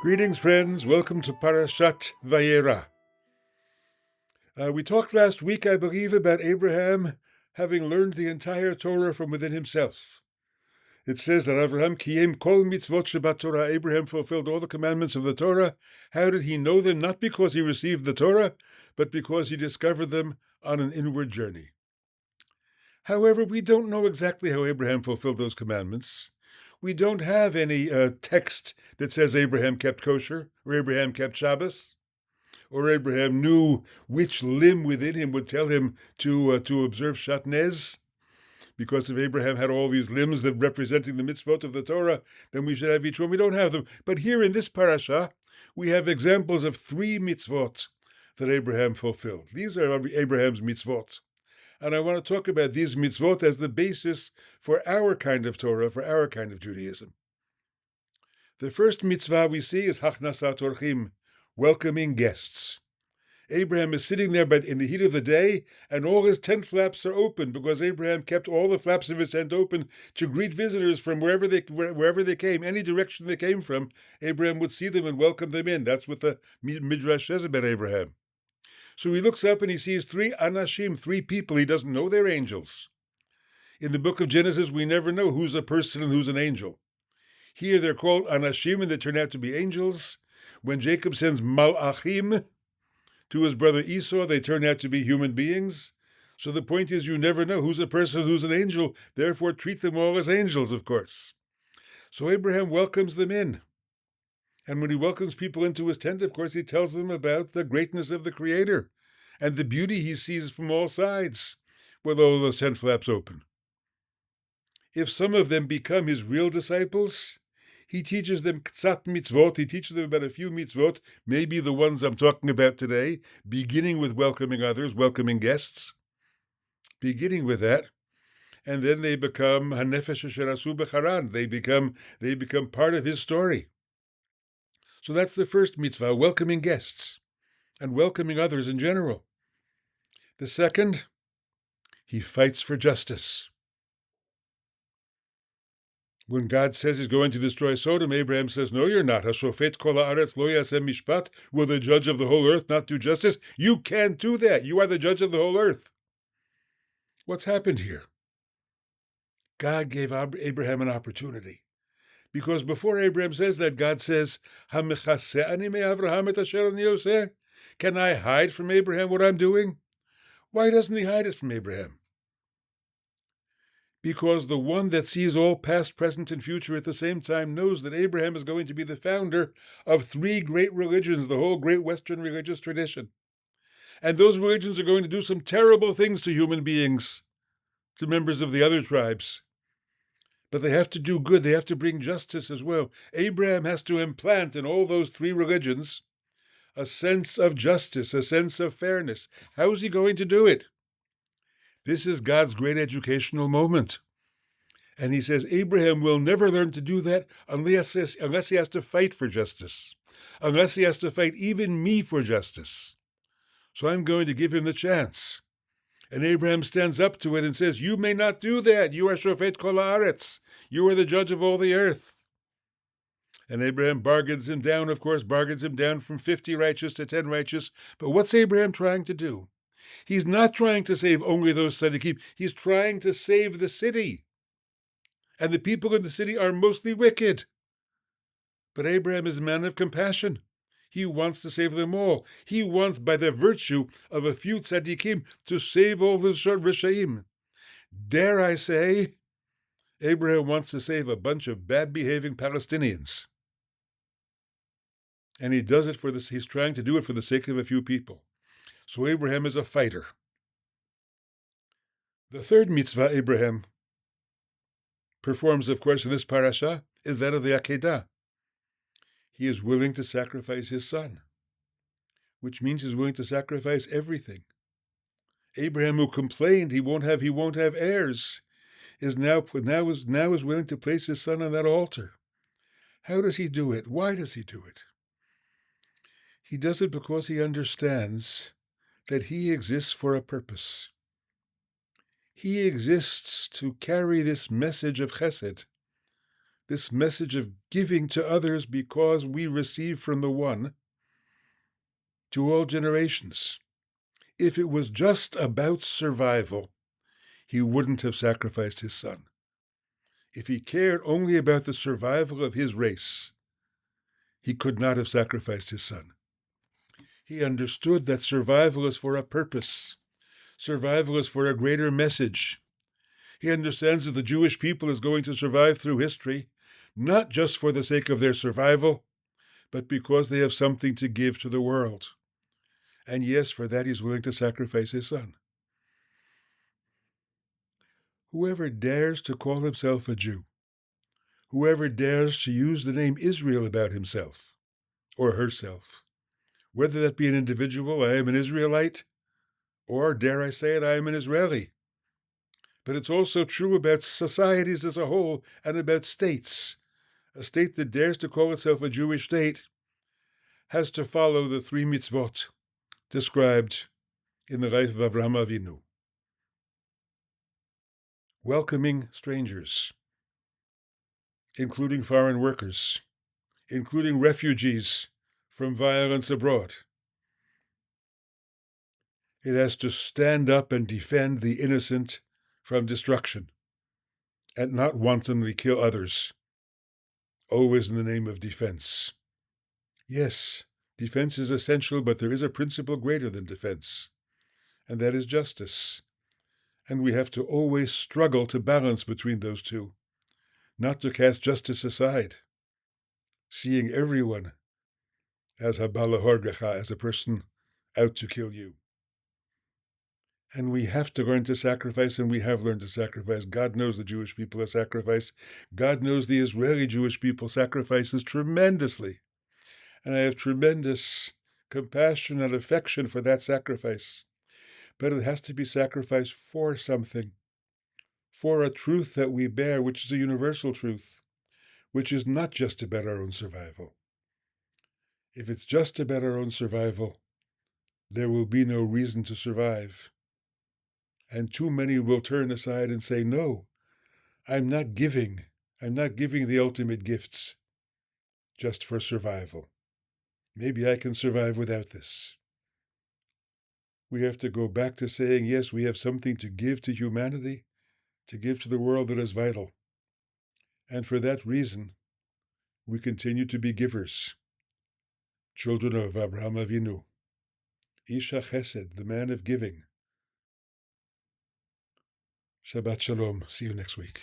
Greetings, friends. Welcome to Parashat Yera. We talked last week, I believe, about Abraham having learned the entire Torah from within himself. It says that Abraham kiyem kol mitzvot shebat Torah. Abraham fulfilled all the commandments of the Torah. How did he know them? Not because he received the Torah, but because he discovered them on an inward journey. However, we don't know exactly how Abraham fulfilled those commandments. We don't have any text that says Abraham kept kosher or Abraham kept Shabbos, or Abraham knew which limb within him would tell him to observe Shatnez. Because if Abraham had all these limbs that representing the mitzvot of the Torah, then we should have each one. We don't have them. But here in this parasha, we have examples of 3 mitzvot that Abraham fulfilled. These are Abraham's mitzvot. And I want to talk about these mitzvot as the basis for our kind of Torah, for our kind of Judaism. The first mitzvah we see is hachnasat orchim, welcoming guests. Abraham is sitting there but in the heat of the day, and all his tent flaps are open because Abraham kept all the flaps of his tent open to greet visitors from wherever they came, any direction they came from. Abraham would see them and welcome them in. That's what the Midrash says about Abraham. So he looks up and he sees 3 anashim, 3 people. He doesn't know they're angels. In the book of Genesis, we never know who's a person and who's an angel. Here they're called anashim, and they turn out to be angels. When Jacob sends malachim to his brother Esau, they turn out to be human beings. So the point is, you never know who's a person, who's an angel. Therefore, treat them all as angels, of course. So Abraham welcomes them in. And when he welcomes people into his tent, of course, he tells them about the greatness of the Creator and the beauty he sees from all sides with all those tent flaps open. If some of them become his real disciples, he teaches them ktsat mitzvot. He teaches them about a few mitzvot, maybe the ones I'm talking about today, beginning with welcoming others, welcoming guests, beginning with that. And then they become hanefesh asher asu b'charan. They become part of his story. So that's the first mitzvah, welcoming guests and welcoming others in general. The second, he fights for justice. When God says he's going to destroy Sodom, Abraham says, no, you're not. Hashofet kol haaretz lo yaseh mishpat. Will the judge of the whole earth not do justice? You can't do that. You are the judge of the whole earth. What's happened here? God gave Abraham an opportunity. Because before Abraham says that, God says, Hamechaseh me Avraham et asher ani oseh? Can I hide from Abraham what I'm doing? Why doesn't he hide it from Abraham? Because the one that sees all past, present, and future at the same time knows that Abraham is going to be the founder of 3 great religions, the whole great Western religious tradition. And those religions are going to do some terrible things to human beings, to members of the other tribes. But they have to do good. They have to bring justice as well. Abraham has to implant in all those 3 religions a sense of justice, a sense of fairness. How is he going to do it? This is God's great educational moment. And he says Abraham will never learn to do that unless he has to fight for justice, unless he has to fight even me for justice. So I'm going to give him the chance. And Abraham stands up to it and says, you may not do that. You are shofet kol haaretz. You are the judge of all the earth. And Abraham bargains him down, of course, from 50 righteous to 10 righteous. But what's Abraham trying to do? He's not trying to save only those tzaddikim. He's trying to save the city. And the people in the city are mostly wicked. But Abraham is a man of compassion. He wants to save them all. He wants, by the virtue of a few tzaddikim, to save all the Rishaim. Dare I say, Abraham wants to save a bunch of bad-behaving Palestinians. And he does it he's trying to do it for the sake of a few people. So Abraham is a fighter. The third mitzvah Abraham performs, of course, in this parasha, is that of the Akedah. He is willing to sacrifice his son, which means he's willing to sacrifice everything. Abraham, who complained he won't have heirs, is now willing to place his son on that altar. How does he do it? Why does he do it? He does it because he understands that he exists for a purpose. He exists to carry this message of chesed, this message of giving to others because we receive from the one, to all generations. If it was just about survival, he wouldn't have sacrificed his son. If he cared only about the survival of his race, he could not have sacrificed his son. He understood that survival is for a purpose. Survival is for a greater message. He understands that the Jewish people is going to survive through history, not just for the sake of their survival, but because they have something to give to the world. And yes, for that he's willing to sacrifice his son. Whoever dares to call himself a Jew, whoever dares to use the name Israel about himself or herself, whether that be an individual, I am an Israelite, or, dare I say it, I am an Israeli. But it's also true about societies as a whole and about states. A state that dares to call itself a Jewish state has to follow the 3 mitzvot described in the life of Avraham Avinu. Welcoming strangers, including foreign workers, including refugees from violence abroad. It has to stand up and defend the innocent from destruction and not wantonly kill others, always in the name of defense. Yes, defense is essential, but there is a principle greater than defense, and that is justice. And we have to always struggle to balance between those two, not to cast justice aside, seeing everyone as habalahorgecha, as a person out to kill you. And we have to learn to sacrifice, and we have learned to sacrifice. God knows the Jewish people have sacrificed. God knows the Israeli Jewish people sacrifices tremendously. And I have tremendous compassion and affection for that sacrifice. But it has to be sacrificed for something, for a truth that we bear, which is a universal truth, which is not just about our own survival. If it's just about our own survival, there will be no reason to survive. And too many will turn aside and say, no, I'm not giving the ultimate gifts just for survival. Maybe I can survive without this. We have to go back to saying, yes, we have something to give to humanity, to give to the world that is vital. And for that reason, we continue to be givers, children of Avraham Avinu, Isha Chesed, the man of giving. Shabbat Shalom. See you next week.